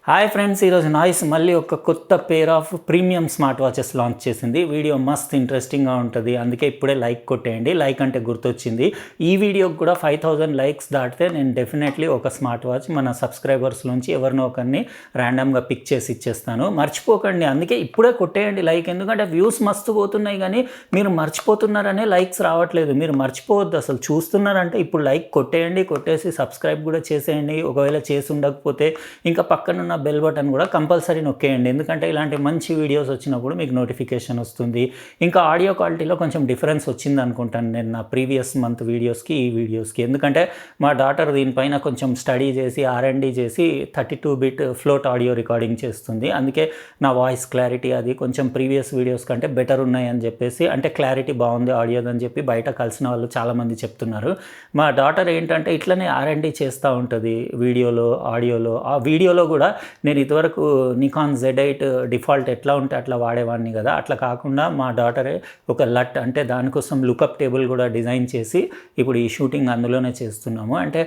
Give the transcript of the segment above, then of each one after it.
Hi friends, ఈరోజు noise మళ్ళీ ఒక కొత్త pair of premium smart watches launch చేసింది. వీడియో మస్త్ ఇంట్రెస్టింగ్గా ఉంటుంది, అందుకే ఇప్పుడే లైక్ కొట్టేయండి. లైక్ అంటే గుర్తొచ్చింది, ఈ వీడియోకి కూడా 5000 లైక్స్ దాటితే నేను డెఫినెట్లీ ఒక స్మార్ట్ వాచ్ మన సబ్స్క్రైబర్స్ నుంచి ఎవరినో ఒకరిని ర్యాండమ్గా పిక్ చేసి ఇచ్చేస్తాను. మర్చిపోకండి, అందుకే ఇప్పుడే కొట్టేయండి లైక్. ఎందుకంటే వ్యూస్ మస్తు పోతున్నాయి కానీ మీరు మర్చిపోతున్నారనే లైక్స్ రావట్లేదు. మీరు మర్చిపోవద్దు, అసలు చూస్తున్నారంటే ఇప్పుడు లైక్ కొట్టేయండి, కొట్టేసి సబ్స్క్రైబ్ కూడా చేసేయండి. ఒకవేళ చేసి ఉండకపోతే ఇంకా పక్కనున్న బెల్ బటన్ కూడా కంపల్సరీ నొక్కేయండి, ఎందుకంటే ఇలాంటి మంచి వీడియోస్ వచ్చినప్పుడు మీకు నోటిఫికేషన్ వస్తుంది. ఇంకా ఆడియో క్వాలిటీలో కొంచెం డిఫరెన్స్ వచ్చింది అనుకుంటాను నేను నా ప్రీవియస్ మంత్ వీడియోస్కి ఈ వీడియోస్కి. ఎందుకంటే మా డాటర్ దీనిపైన కొంచెం స్టడీ చేసి R&D చేసి 32-bit ఫ్లోట్ ఆడియో రికార్డింగ్ చేస్తుంది. అందుకే నా వాయిస్ క్లారిటీ అది కొంచెం ప్రీవియస్ వీడియోస్ కంటే బెటర్ ఉన్నాయి అని చెప్పేసి, అంటే క్లారిటీ బాగుంది ఆడియోదని చెప్పి బయట కలిసిన వాళ్ళు చాలామంది చెప్తున్నారు. మా డాటర్ ఏంటంటే ఇట్లనే R&D చేస్తూ ఉంటుంది వీడియోలో, ఆడియోలో. ఆ వీడియోలో కూడా నేను ఇదివరకు నికాన్ Z8 డిఫాల్ట్ ఎట్లా ఉంటే అట్లా వాడేవాడిని కదా, అట్లా కాకుండా మా డాటరే ఒక లట్ అంటే దానికోసం లుకప్ టేబుల్ కూడా డిజైన్ చేసి ఇప్పుడు ఈ షూటింగ్ అందులోనే చేస్తున్నాము. అంటే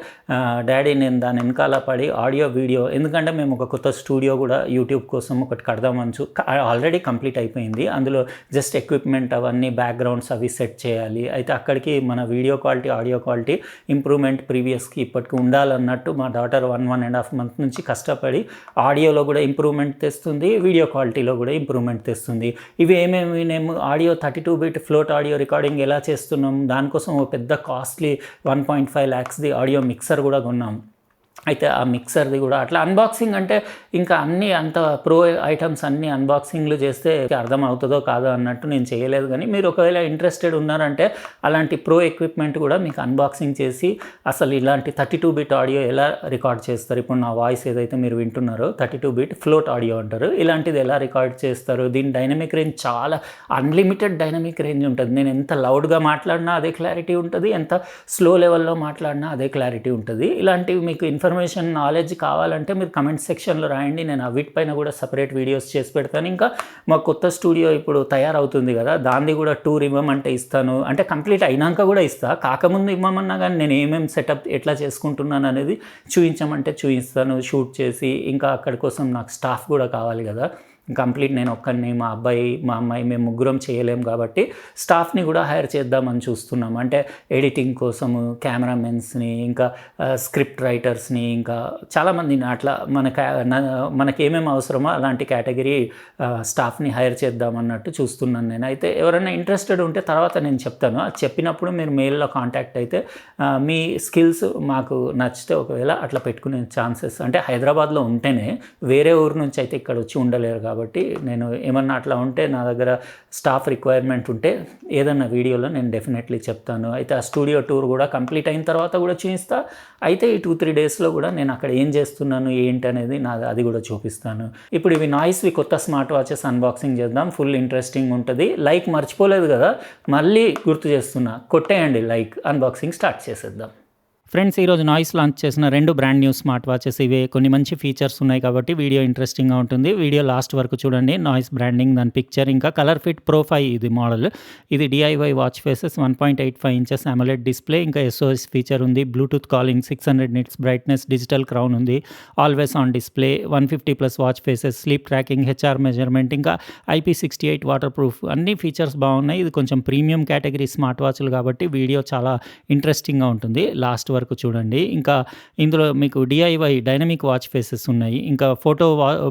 డాడీ నేను దాని వెనకాల పడి ఆడియో వీడియో, ఎందుకంటే మేము ఒక కొత్త స్టూడియో కూడా యూట్యూబ్ కోసం ఒకటి కడదామని ఆల్రెడీ కంప్లీట్ అయిపోయింది. అందులో జస్ట్ ఎక్విప్మెంట్ అవన్నీ బ్యాక్గ్రౌండ్స్ అవి సెట్ చేయాలి. అయితే అక్కడికి మన video quality audio quality improvement ప్రీవియస్కి ఇప్పటికి ఉండాలన్నట్టు మా డాటర్ 1.5 month నుంచి కష్టపడి ఆడియోలో కూడా ఇంప్రూవ్మెంట్ తెస్తుంది, వీడియో క్వాలిటీలో కూడా ఇంప్రూవ్మెంట్ తెస్తుంది. ఇవి ఏమేమి నేను audio 32-bit float audio recording ఎలా చేస్తున్నాం, దానికోసం ఒక పెద్ద కాస్ట్లీ 1.5 lakhsది ఆడియో మిక్సర్ కూడా కొన్నాం. అయితే ఆ మిక్సర్ది కూడా అట్లా అన్బాక్సింగ్ అంటే ఇంకా అన్నీ అంత ప్రో ఐటమ్స్ అన్నీ అన్బాక్సింగ్లు చేస్తే అర్థం అవుతుందో కాదో అన్నట్టు నేను చేయలేదు. కానీ మీరు ఒకవేళ ఇంట్రెస్టెడ్ ఉన్నారంటే అలాంటి ప్రో ఎక్విప్మెంట్ కూడా మీకు అన్బాక్సింగ్ చేసి అసలు ఇలాంటి 32-bit ఆడియో ఎలా రికార్డ్ చేస్తారు, ఇప్పుడు నా వాయిస్ ఏదైతే మీరు వింటున్నారో 32-bit ఫ్లోట్ ఆడియో అంటారు, ఇలాంటిది ఎలా రికార్డ్ చేస్తారు. దీని డైనమిక్ రేంజ్ చాలా అన్లిమిటెడ్ డైనమిక్ రేంజ్ ఉంటుంది. నేను ఎంత లౌడ్గా మాట్లాడినా అదే క్లారిటీ ఉంటుంది, ఎంత స్లో లెవెల్లో మాట్లాడినా అదే క్లారిటీ ఉంటుంది. ఇలాంటివి మీకు ఇన్ఫర్మేషన్ నాలెడ్జ్ కావాలంటే మీరు కమెంట్ సెక్షన్లో రాయండి, నేను వీటిపైన కూడా సపరేట్ వీడియోస్ చేసి పెడతాను. ఇంకా మా కొత్త స్టూడియో ఇప్పుడు తయారవుతుంది కదా, దాన్ని కూడా టూర్ ఇవ్వమంటే ఇస్తాను, అంటే కంప్లీట్ అయినాక కూడా ఇస్తా. కాకముందు ఇవ్వమన్నా కానీ నేను ఏమేమి సెటప్ ఎట్లా చేసుకుంటున్నాను అనేది చూపించమంటే చూపిస్తాను షూట్ చేసి. ఇంకా అక్కడి కోసం నాకు స్టాఫ్ కూడా కావాలి కదా, కంప్లీట్ నేను ఒక్కడిని, మా అబ్బాయి మా అమ్మాయి మేము ముగ్గురం చేయలేము కాబట్టి స్టాఫ్ని కూడా హైర్ చేద్దామని చూస్తున్నాం. అంటే ఎడిటింగ్ కోసము కెమెరామెన్స్ని, ఇంకా స్క్రిప్ట్ రైటర్స్ని, ఇంకా చాలామందిని అట్లా మనకి ఏమేమి అవసరమో అలాంటి కేటగిరీ స్టాఫ్ని హైర్ చేద్దామన్నట్టు చూస్తున్నాను నేను. అయితే ఎవరైనా ఇంట్రెస్టెడ్ ఉంటే తర్వాత నేను చెప్తాను, అది చెప్పినప్పుడు మీరు మెయిల్లో కాంటాక్ట్ అయితే మీ స్కిల్స్ మాకు నచ్చితే ఒకవేళ అట్లా పెట్టుకునే ఛాన్సెస్, అంటే హైదరాబాద్లో ఉంటేనే, వేరే ఊరు నుంచి అయితే ఇక్కడ వచ్చి ఉండలేరు కాబట్టి నేను ఏమన్నా అట్లా ఉంటే నా దగ్గర స్టాఫ్ రిక్వైర్మెంట్ ఉంటే ఏదన్నా వీడియోలో నేను డెఫినెట్లీ చెప్తాను. అయితే ఆ స్టూడియో టూర్ కూడా కంప్లీట్ అయిన తర్వాత కూడా చూపిస్తా. అయితే ఈ 2-3 డేస్లో కూడా నేను అక్కడ ఏం చేస్తున్నాను ఏంటి అనేది అది కూడా చూపిస్తాను. ఇప్పుడు ఇవి నాయిస్వి కొత్త స్మార్ట్ వాచెస్ అన్బాక్సింగ్ చేద్దాం, ఫుల్ ఇంట్రెస్టింగ్ ఉంటుంది. లైక్ మర్చిపోలేదు కదా, మళ్ళీ గుర్తు చేస్తున్నా, కొట్టేయండి లైక్. అన్బాక్సింగ్ స్టార్ట్ చేసేద్దాం. ఫ్రెండ్స్, ఈరోజు నాయిస్ లాంచ్ చేసిన 2 బ్రాండ్ న్యూ స్మార్ట్ వాచెస్ ఇవే. కొన్ని మంచి ఫీచర్స్ ఉన్నాయి కాబట్టి వీడియో ఇంట్రెస్టింగ్గా ఉంటుంది. వీడియో లాస్ట్ వరకు చూడండి. నాయిస్ బ్రాండింగ్, దాని పిక్చర్, ఇంకా కలర్ఫిట్ ప్రో 5 ఇది మోడల్. ఇది DIY watch faces, 1.85 inches AMOLED display, ఇంకా SOS ఫీచర్ ఉంది, Bluetooth calling, 600 nits brightness, digital crown ఉంది, always on display, 150+ watch faces, sleep tracking, HR measurement, ఇంకా IP68 వాటర్ ప్రూఫ్, అన్ని features బాగున్నాయి. ఇది కొంచెం ప్రీమియం కేటగిరీ స్మార్ట్ వాచ్లు కాబట్టి వీడియో చాలా ఇంట్రెస్టింగ్గా ఉంటుంది. లాస్ట్ వరకు చూడండి. ఇంకా ఇందులో మీకు DIY డైనమిక్ వాచ్ ఫేసెస్ ఉన్నాయి. ఇంకా ఫోటో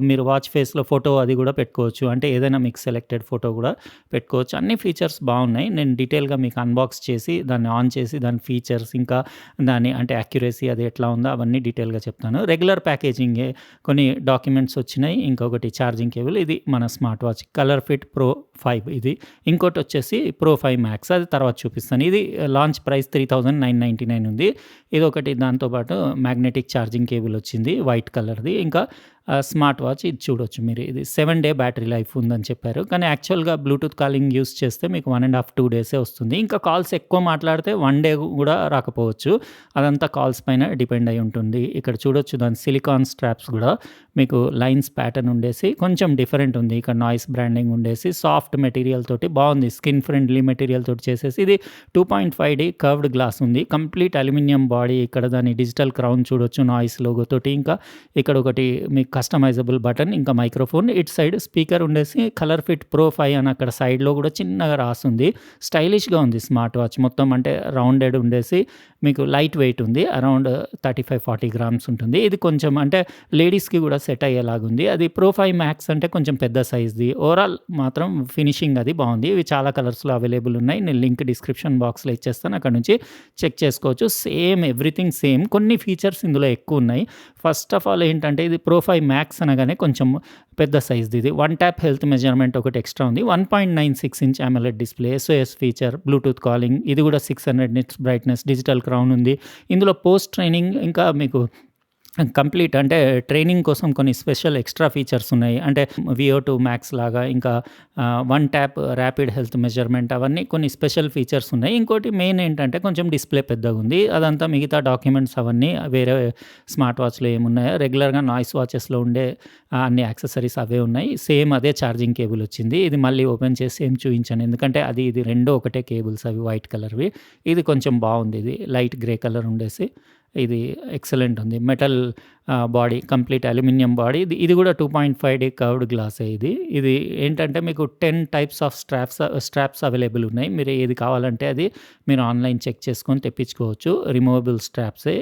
మీరు వాచ్ ఫేస్లో ఫోటో అది కూడా పెట్టుకోవచ్చు, అంటే ఏదైనా మీకు సెలెక్టెడ్ ఫోటో కూడా పెట్టుకోవచ్చు. అన్ని ఫీచర్స్ బాగున్నాయి. నేను డీటెయిల్గా మీకు అన్బాక్స్ చేసి దాన్ని ఆన్ చేసి దాని ఫీచర్స్, ఇంకా దాని అంటే యాక్యురసీ అది ఎట్లా ఉందో అవన్నీ డీటెయిల్గా చెప్తాను. రెగ్యులర్ ప్యాకేజింగే, కొన్ని డాక్యుమెంట్స్ వచ్చినాయి, ఇంకొకటి ఛార్జింగ్ కేబుల్. ఇది మన స్మార్ట్ వాచ్ కలర్ఫిట్ ప్రో 5 ఇది. ఇంకోటి వచ్చేసి ప్రో 5 మ్యాక్స్, అది తర్వాత చూపిస్తాను. ఇది లాంచ్ ప్రైస్ 3999 ఉంది. ఇదొకటి. దాంతోపాటు మ్యాగ్నెటిక్ ఛార్జింగ్ కేబుల్ వచ్చింది వైట్ కలర్ది. ఇంకా స్మార్ట్ వాచ్ ఇది చూడొచ్చు మీరు, ఇది 7 day బ్యాటరీ లైఫ్ ఉందని చెప్పారు, కానీ యాక్చువల్గా బ్లూటూత్ కాలింగ్ యూస్ చేస్తే మీకు 1.5-2 days వస్తుంది. ఇంకా కాల్స్ ఎక్కువ మాట్లాడితే 1 day కూడా రాకపోవచ్చు, అదంతా కాల్స్ పైన డిపెండ్ అయి ఉంటుంది. ఇక్కడ చూడొచ్చు దాని సిలికాన్ స్ట్రాప్స్ కూడా మీకు లైన్స్ ప్యాటర్న్ ఉండేసి కొంచెం డిఫరెంట్ ఉంది. ఇక్కడ నాయిస్ బ్రాండింగ్ ఉండేసి సాఫ్ట్ మెటీరియల్ తోటి బాగుంది, స్కిన్ ఫ్రెండ్లీ మెటీరియల్ తోటి చేసేసి. ఇది 2.5D కర్వ్డ్ గ్లాస్ ఉంది, కంప్లీట్ అల్యూమినియం బాడీ. ఇక్కడ దాని డిజిటల్ క్రౌన్ చూడొచ్చు నాయిస్ లోగో తోటి. ఇంకా ఇక్కడ ఒకటి మీకు కస్టమైజబుల్ బటన్, ఇంకా మైక్రోఫోన్. ఇటు సైడ్ స్పీకర్ ఉండేసి కలర్ఫిట్ ప్రో 5 అని అక్కడ సైడ్‌లో కూడా చిన్నగా రాసుంది. స్టైలిష్‌గా ఉంది స్మార్ట్ వాచ్. మొత్తం అంటే రౌండెడ్ ఉండేసి మీకు లైట్ వెయిట్ ఉంది. అరౌండ్ 35, 40 గ్రామ్స్ ఉంటుంది. ఇది కొంచెం అంటే లేడీస్‌కి కూడా సెట్ అయ్యేలాగుంది. అది ప్రో 5 మ్యాక్స్ అంటే కొంచెం పెద్ద సైజ్‌ది. ఓవరాల్ మాత్రం ఫినిషింగ్ అది బాగుంది. ఇవి చాలా కలర్స్‌లో అవైలబుల్ ఉన్నాయి. నేను లింక్ డిస్క్రిప్షన్ బాక్స్‌లో ఇచ్చేస్తాను. అక్కడ నుంచి చెక్ చేసుకోవచ్చు. Same everything same. కొన్ని ఫీచర్స్ ఇందులో ఎక్కువున్నాయి. ఫస్ట్ ఆఫ్ ఆల్ ఏంటంటే ఇది ప్రో 5 మ్యాక్స్ అనగానే కొంచెం పెద్ద సైజ్‌ది ఇది. వన్ ట్యాప్ హెల్త్ మెజర్‌మెంట్ ఒకటి ఎక్స్ట్రా ఉంది. 1.96 inch AMOLED display, SOS feature, Bluetooth calling, ఇది కూడా 600 నిట్స్ బ్రైట్‌నెస్, డిజిటల్ క్రౌన్ ఉంది. ఇందులో పోస్ట్ ట్రైనింగ్ ఇంకా మీకు కంప్లీట్ అంటే ట్రైనింగ్ కోసం కొన్ని స్పెషల్ ఎక్స్ట్రా ఫీచర్స్ ఉన్నాయి. అంటే VO2 మ్యాక్స్ లాగా, ఇంకా one tap rapid health measurement, అవన్నీ కొన్ని స్పెషల్ ఫీచర్స్ ఉన్నాయి. ఇంకోటి మెయిన్ ఏంటంటే కొంచెం డిస్‌ప్లే పెద్దగుంది. అదంతా మిగతా డాక్యుమెంట్స్ అవన్నీ వేరే స్మార్ట్ వాచ్‌లో ఏమున్నాయో రెగ్యులర్‌గా నాయిస్ వాచెస్‌లో ఉండే అన్ని యాక్సెసరీస్ అవే ఉన్నాయి. సేమ్ అదే ఛార్జింగ్ కేబుల్ వచ్చింది. ఇది మళ్ళీ ఓపెన్ చేసి ఏం చూయించను. ఎందుకంటే ఇది 2 ఒకటే కేబుల్స్, అవి వైట్ కలర్‌వి. ఇది కొంచెం బాగుంది. ఇది లైట్ గ్రే కలర్ ఉండేసి ఇది ఎక్సలెంట్ ఉంది. Metal body, complete aluminium body. ఇది కూడా 2.5D కర్వ్డ్ గ్లాసే ఇది. ఇది ఏంటంటే మీకు 10 టైప్స్ ఆఫ్ స్ట్రాప్స్ అవైలబుల్ ఉన్నాయి. మీరు ఏది కావాలంటే అది మీరు ఆన్లైన్ చెక్ చేసుకొని తెప్పించుకోవచ్చు. రిమూవబుల్ స్ట్రాప్సే.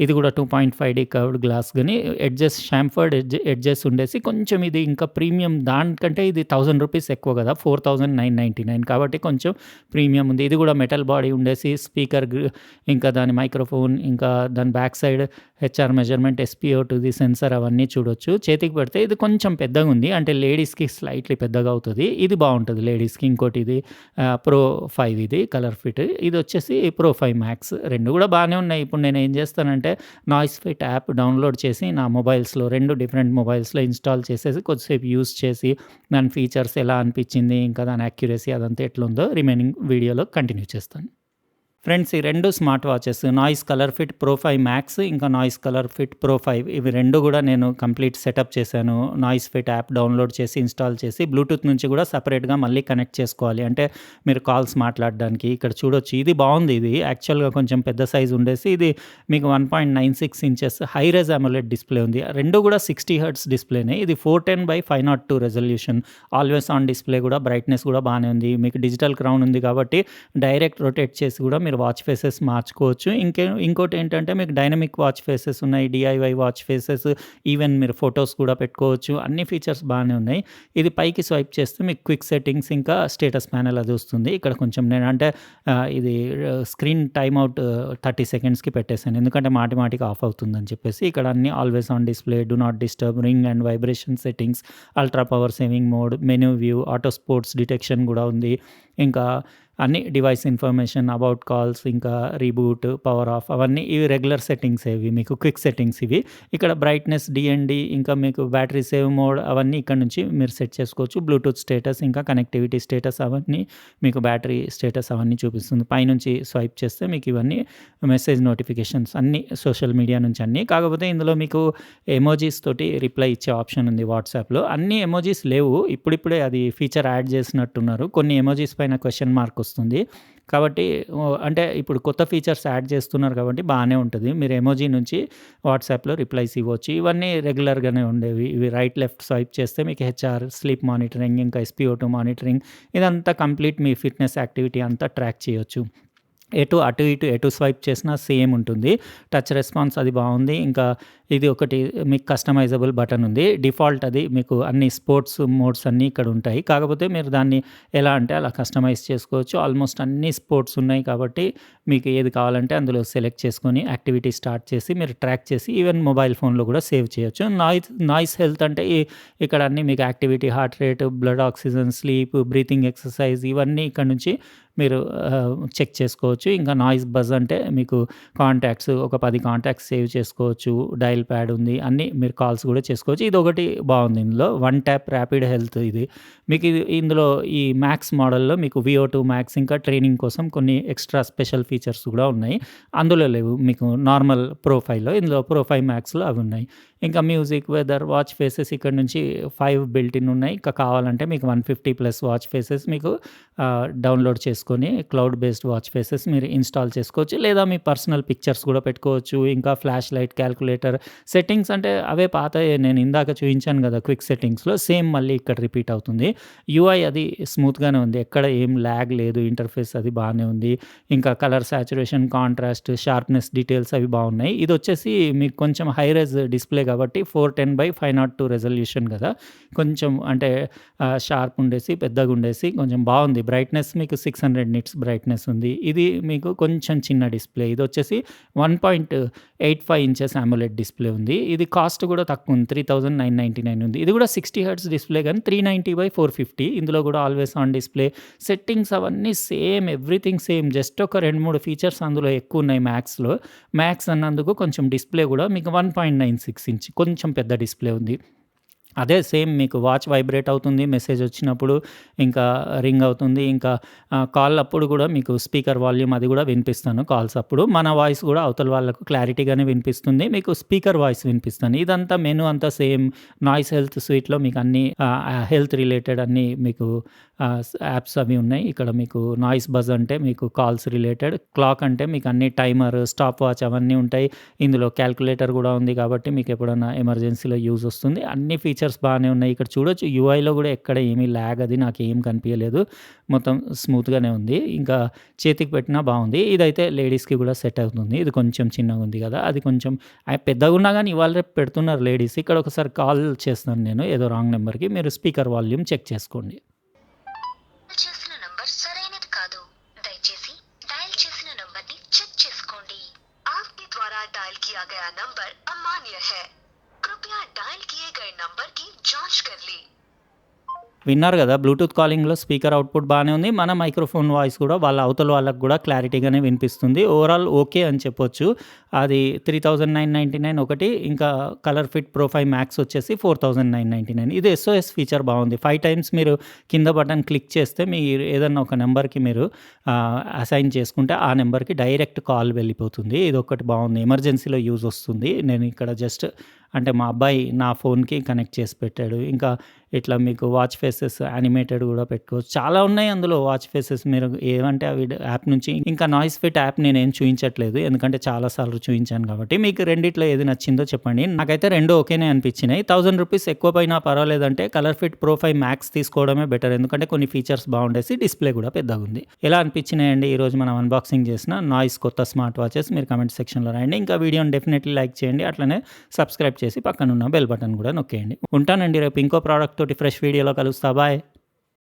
ఇది కూడా 2.5D కర్వ్డ్ గ్లాస్ గానీ ఎడ్జెస్ షాంఫర్డ్ ఎడ్జెస్ ఉండేసి కొంచెం ఇది ఇంకా ప్రీమియం. దానికంటే ఇది ₹1000 ఎక్కువ కదా, 4999, కాబట్టి కొంచెం ప్రీమియం ఉంది. ఇది కూడా మెటల్ బాడీ ఉండేసి స్పీకర్, ఇంకా దాని మైక్రోఫోన్, ఇంకా దాని బ్యాక్ సైడ్ హెచ్ఆర్ మెజర్‌మెంట్, SpO2ది సెన్సార్, అవన్నీ చూడొచ్చు. చేతికి పెడితే ఇది కొంచెం పెద్దగా ఉంది. అంటే లేడీస్‌కి స్లైట్‌లీ పెద్దగా అవుతది. ఇది బాగుంటది లేడీస్‌కి. ఇంకోటి ఇది ప్రో 5 ఇది కలర్ ఫిట్. ఇది వచ్చేసి ప్రో 5 మ్యాక్స్. 2 కూడా బాగానే ఉన్నాయి. ఇప్పుడు నేను ఏం చేస్తానంటే నాయిస్ ఫిట్ యాప్ డౌన్లోడ్ చేసి నా మొబైల్స్‌లో 2 డిఫరెంట్ మొబైల్స్‌లో ఇన్‌స్టాల్ చేసేసి కొద్దిసేపు యూజ్ చేసి దాని ఫీచర్స్ ఎలా అనిపించింది, ఇంకా దాని యాక్యురసీ అదంతా ఎట్లుందో రిమైనింగ్ వీడియోలో కంటిన్యూ చేస్తాను. ఫ్రెండ్స్, ఈ 2 smart watches Noise ColorFit Pro 5 max, ఇంకా నాయిస్ కలర్ఫిట్ ప్రో 5, ఇవి 2 కూడా నేను కంప్లీట్ సెటప్ చేశాను. నాయిస్ ఫిట్ యాప్ డౌన్లోడ్ చేసి ఇన్‌స్టాల్ చేసి బ్లూటూత్ నుంచి కూడా సెపరేట్‌గా మళ్ళీ కనెక్ట్ చేసుకోవాలి. అంటే మీరు కాల్స్ మాట్లాడడానికి. ఇక్కడ చూడొచ్చు, ఇది బాగుంది. ఇది యాక్చువల్‌గా కొంచెం పెద్ద సైజ్ ఉండేసి ఇది మీకు 1.96 ఇంచెస్ హై రెజ్ అమోలెడ్ డిస్‌ప్లే ఉంది. 2 కూడా 60 హెర్ట్జ్ డిస్‌ప్లేనే. ఇది 410/502 రెజల్యూషన్. ఆల్వేస్ ఆన్ డిస్‌ప్లే కూడా, బ్రైట్‌నెస్ కూడా బాగానే ఉంది. మీకు డిజిటల్ క్రౌన్ ఉంది కాబట్టి డైరెక్ట్ రొటేట్ చేసి కూడా మీరు వాచ్ ఫేసెస్ మార్చుకోవచ్చు. ఇంకోటి ఏంటంటే మీకు డైనమిక్ వాచ్ ఫేసెస్ ఉన్నాయి, DIY వాచ్ ఫేసెస్, ఈవెన్ మీరు ఫొటోస్ కూడా పెట్టుకోవచ్చు. అన్ని ఫీచర్స్ బాగానే ఉన్నాయి. ఇది పైకి స్వైప్ చేస్తే మీకు క్విక్ సెట్టింగ్స్, ఇంకా స్టేటస్ ప్యానెల్ అది వస్తుంది. ఇక్కడ కొంచెం నేను అంటే ఇది స్క్రీన్ టైమ్ అవుట్ 30 సెకండ్స్‌కి పెట్టేసాను. ఎందుకంటే మాటికి ఆఫ్ అవుతుందని చెప్పేసి. ఇక్కడ అన్ని always on display, do not disturb, ring and vibration settings, ultra power saving mode, menu view, auto sports detection కూడా ఉంది. ఇంకా అన్ని డివైస్ ఇన్ఫర్మేషన్, అబౌట్ కాల్స్, ఇంకా రీబూట్, పవర్ ఆఫ్, అవన్నీ ఇవి రెగ్యులర్ సెట్టింగ్స్. ఇవి మీకు క్విక్ సెట్టింగ్స్ ఇవి. ఇక్కడ బ్రైట్‌నెస్, DND, ఇంకా మీకు బ్యాటరీ సేవ్ మోడ్, అవన్నీ ఇక్కడ నుంచి మీరు సెట్ చేసుకోవచ్చు. బ్లూటూత్ స్టేటస్, ఇంకా కనెక్టివిటీ స్టేటస్, అవన్నీ మీకు బ్యాటరీ స్టేటస్ అవన్నీ చూపిస్తుంది. పైనుంచి స్వైప్ చేస్తే మీకు ఇవన్నీ మెసేజ్ నోటిఫికేషన్స్ అన్నీ సోషల్ మీడియా నుంచి అన్నీ. కాకపోతే ఇందులో మీకు ఎమోజీస్ తోటి రిప్లై ఇచ్చే ఆప్షన్ ఉంది వాట్సాప్‌లో. అన్ని ఎమోజీస్ లేవు. ఇప్పుడిప్పుడే అది ఫీచర్ యాడ్ చేసినట్టున్నారు. కొన్ని ఎమోజీస్ పైన క్వెషన్ మార్క్ వస్తుంది. కాబట్టి అంటే ఇప్పుడు కొత్త ఫీచర్స్ యాడ్ చేస్తున్నారు కాబట్టి బాగానే ఉంటుంది. మీరు ఎమోజీ నుంచి వాట్సాప్‌లో రిప్లైస్ ఇవ్వచ్చు. ఇవన్నీ రెగ్యులర్‌గానే ఉండేవి. ఇవి రైట్ లెఫ్ట్ స్వైప్ చేస్తే మీకు హెచ్ఆర్, స్లీప్ మానిటరింగ్, ఇంకా SpO2 మానిటరింగ్, ఇదంతా కంప్లీట్ మీ ఫిట్‌నెస్ యాక్టివిటీ అంతా ట్రాక్ చేయొచ్చు. అటు ఇటు ఎటు స్వైప్ చేసినా సేమ్ ఉంటుంది. టచ్ రెస్పాన్స్ అది బాగుంది. ఇంకా ఇది ఒకటి మీకు కస్టమైజబుల్ బటన్ ఉంది. డిఫాల్ట్ అది మీకు అన్ని స్పోర్ట్స్ మోడ్స్ అన్నీ ఇక్కడ ఉంటాయి. కాకపోతే మీరు దాన్ని ఎలా అంటే అలా కస్టమైజ్ చేసుకోవచ్చు. ఆల్మోస్ట్ అన్ని స్పోర్ట్స్ ఉన్నాయి కాబట్టి మీకు ఏది కావాలంటే అందులో సెలెక్ట్ చేసుకొని యాక్టివిటీ స్టార్ట్ చేసి మీరు ట్రాక్ చేసి ఈవెన్ మొబైల్ ఫోన్లో కూడా సేవ్ చేయొచ్చు. నాయిస్ హెల్త్ అంటే ఇక్కడ అన్నీ మీకు activity, heart rate, blood oxygen, sleep, breathing exercise, ఇవన్నీ ఇక్కడ నుంచి మీరు చెక్ చేసుకోవచ్చు. ఇంకా నాయిస్ బజ్ అంటే మీకు కాంటాక్ట్స్, ఒక 10 కాంటాక్ట్స్ సేవ్ చేసుకోవచ్చు. డయల్ ప్యాడ్ ఉంది. అన్నీ మీరు కాల్స్ కూడా చేసుకోవచ్చు. ఇదొకటి బాగుంది ఇందులో. వన్ ట్యాప్ ర్యాపిడ్ హెల్త్ ఇది. మీకు ఇందులో ఈ మ్యాక్స్ మోడల్‌లో మీకు VO2 మ్యాక్స్, ఇంకా ట్రైనింగ్ కోసం కొన్ని ఎక్స్ట్రా స్పెషల్ ఫీచర్స్ కూడా ఉన్నాయి. అందులో లేవు మీకు నార్మల్ ప్రో 5లో. ఇందులో ప్రో 5 మ్యాక్స్‌లో అవి ఉన్నాయి. ఇంకా మ్యూజిక్, వెదర్, వాచ్ ఫేసెస్ ఇక్కడ నుంచి 5 బిల్ట్ ఇన్ ఉన్నాయి. ఇంకా కావాలంటే మీకు 150+ వాచ్ ఫేసెస్ మీకు డౌన్లోడ్ చేసుకొని క్లౌడ్ బేస్డ్ వాచ్ ఫేసెస్ మీరు ఇన్‌స్టాల్ చేసుకోవచ్చు. లేదా మీ పర్సనల్ పిక్చర్స్ కూడా పెట్టుకోవచ్చు. ఇంకా ఫ్లాష్ లైట్, క్యాలిక్యులేటర్ సెట్టింగ్స్ అంటే అవే పాతయే నేను ఇందాక చూయించాను కదా! క్విక్ సెట్టింగ్స్‌లో సేమ్ మళ్ళీ ఇక్కడ రిపీట్ అవుతుంది. యూఐ అది స్మూత్‌గానే ఉంది. ఎక్కడ ఏం లాగ్ లేదు. ఇంటర్ఫేస్ అది బానే ఉంది. ఇంకా colour saturation, contrast, sharpness, details అవి బాగున్నాయి. ఇదొచ్చేసి మీకు కొంచెం హై రెజ్ డిస్‌ప్లే కాబట్టి 410/502 రెజల్యూషన్ కదా! కొంచెం అంటే షార్ప్ ఉండేసి, పెద్దగుండేసి కొంచెం బావుంది. బ్రైట్‌నెస్ మీకు 600 నిట్స్ బ్రైట్‌నెస్ ఉంది. ఇది మీకు కొంచెం చిన్న డిస్‌ప్లే. ఇదొచ్చేసి 1.85 ఇంచెస్ అమోలెడ్ డిస్‌ప్లే ఉంది. ఇది కాస్ట్ కూడా తక్కువ ఉంది. 3999 ఉంది. ఇది కూడా 60 హెర్ట్జ్ డిస్‌ప్లే గానీ 390/450. ఇందులో కూడా ఆల్వేస్ ఆన్ డిస్‌ప్లే. సెట్టింగ్స్ అవన్నీ సేమ్, ఎవ్రీథింగ్ సేమ్. జస్ట్ ఒక 2, 3 ఫీచర్స్ అందులో ఎక్కువున్నాయి మ్యాక్స్‌లో. మ్యాక్స్ అన్నందుకు కొంచెం డిస్‌ప్లే కూడా మీకు 1.96 ఇంచ్ కొంచెం పెద్ద డిస్‌ప్లే ఉంది. అదే సేమ్ మీకు వాచ్ వైబ్రేట్ అవుతుంది. మెసేజ్ వచ్చినప్పుడు ఇంకా రింగ్ అవుతుంది. ఇంకా కాల్ అప్పుడు కూడా మీకు స్పీకర్ వాల్యూమ్ అది కూడా వినిపిస్తాను కాల్స్ అప్పుడు. మన వాయిస్ కూడా అవతల వాళ్ళకు క్లారిటీగానే వినిపిస్తుంది. మీకు స్పీకర్ వాయిస్ వినిపిస్తాను. ఇదంతా మెనూ అంతా సేమ్. నాయిస్ హెల్త్ స్వీట్‌లో మీకు అన్నీ హెల్త్ రిలేటెడ్ అన్నీ మీకు యాప్స్ అవి ఉన్నాయి. ఇక్కడ మీకు నాయిస్ బజ్ అంటే మీకు కాల్స్ రిలేటెడ్, క్లాక్ అంటే మీకు అన్ని టైమర్, స్టాప్ వాచ్ అవన్నీ ఉంటాయి. ఇందులో క్యాలిక్యులేటర్ కూడా ఉంది కాబట్టి మీకు ఎప్పుడన్నా ఎమర్జెన్సీలో యూజ్ వస్తుంది. అన్ని ఫీచర్స్ బానే ఉన్నాయి. ఇక్కడ చూడొచ్చు యూఐలో కూడా ఎక్కడ ఏమీ లాగ్ అది నాకేం కనిపియలేదు. మొత్తం స్మూత్‌గానే ఉంది. ఇంకా చేతికి పెట్టినా బావుంది. ఇదైతే లేడీస్‌కి కూడా సెట్ అవుతుంది. ఇది కొంచెం చిన్నగుంది కదా! అది కొంచెం పెద్దగున్నా గానీ ఇవాళ రేపు పెడుతున్నారు లేడీస్. ఇక్కడ ఒకసారి కాల్ చేస్తాను నేను ఏదో రాంగ్ నంబర్‌కి. మీరు స్పీకర్ వాల్యూమ్ చెక్ చేసుకోండి. చేసిన నంబర్ సరైనది కాదు. దయచేసి డయల్ చేసిన నంబర్ని చెక్ చేసుకోండి. आपके द्वारा डायल किया गया नंबर अमान्य है. कृपया डायल किए गए नंबर की जांच कर लें. విన్నారు కదా! బ్లూటూత్ కాలింగ్‌లో స్పీకర్ అవుట్‌పుట్ బానే ఉంది. మన మైక్రోఫోన్ వాయిస్ కూడా వాళ్ళ అవతల వాళ్ళకి కూడా క్లారిటీగానే వినిపిస్తుంది. ఓవరాల్ ఓకే అని చెప్పొచ్చు. అది 3999 ఒకటి. ఇంకా కలర్ ఫిట్ ప్రో 5 మ్యాక్స్ వచ్చేసి 4999. ఇది ఎస్ఓఎస్ ఫీచర్ బావుంది. 5 టైమ్స్ మీరు కింద బటన్ క్లిక్ చేస్తే మీరు ఏదన్నా ఒక నంబర్‌కి మీరు అసైన్ చేసుకుంటే ఆ నంబర్‌కి డైరెక్ట్ కాల్ వెళ్ళిపోతుంది. ఇదొక్కటి బావుంది. ఎమర్జెన్సీలో యూజ్ వస్తుంది. నేను ఇక్కడ జస్ట్ అంటే మా అబ్బాయి నా ఫోన్‌కి కనెక్ట్ చేసి పెట్టాడు. ఇంకా ఇట్లా మీకు వాచ్ ఫేసెస్ యానిమేటెడ్ కూడా పెట్టుకోవచ్చు. చాలా ఉన్నాయి అందులో వాచ్ ఫేసెస్ మీరు ఏవంటే అవి యాప్ నుంచి. ఇంకా నాయిస్ ఫిట్ యాప్ నేనేం చూయించట్లేదు. ఎందుకంటే చాలా సార్లు చూయించాను కాబట్టి. మీకు రెండిట్లో ఏది నచ్చిందో చెప్పండి. నాకైతే 2 ఓకేనే అనిపించినాయి. ₹1000 ఎక్కువ పైన పర్వాలేదంటే కలర్ ఫిట్ ప్రో 5 మ్యాక్స్ తీసుకోవడమే బెటర్. ఎందుకంటే కొన్ని ఫీచర్స్ బాగుండేసి డిస్‌ప్లే కూడా పెద్దగుంది. ఎలా అనిపించినాయండి ఈరోజు మనం అన్బాక్సింగ్ చేసిన నాయిస్ కొత్త స్మార్ట్ వాచెస్? మీరు కామెంట్ సెక్షన్‌లో రాయండి. ఇంకా వీడియోని డెఫినెట్లీ లైక్ చేయండి. అట్లనే సబ్స్క్రైబ్ చేసి పక్కనున్న బెల్ బటన్ కూడా నొక్కేయండి. ఉంటానండి. రేపు ఇంకో ప్రోడక్ట్ తోటి ఫ్రెష్ వీడియోలో కలుస్తా. బాయ్.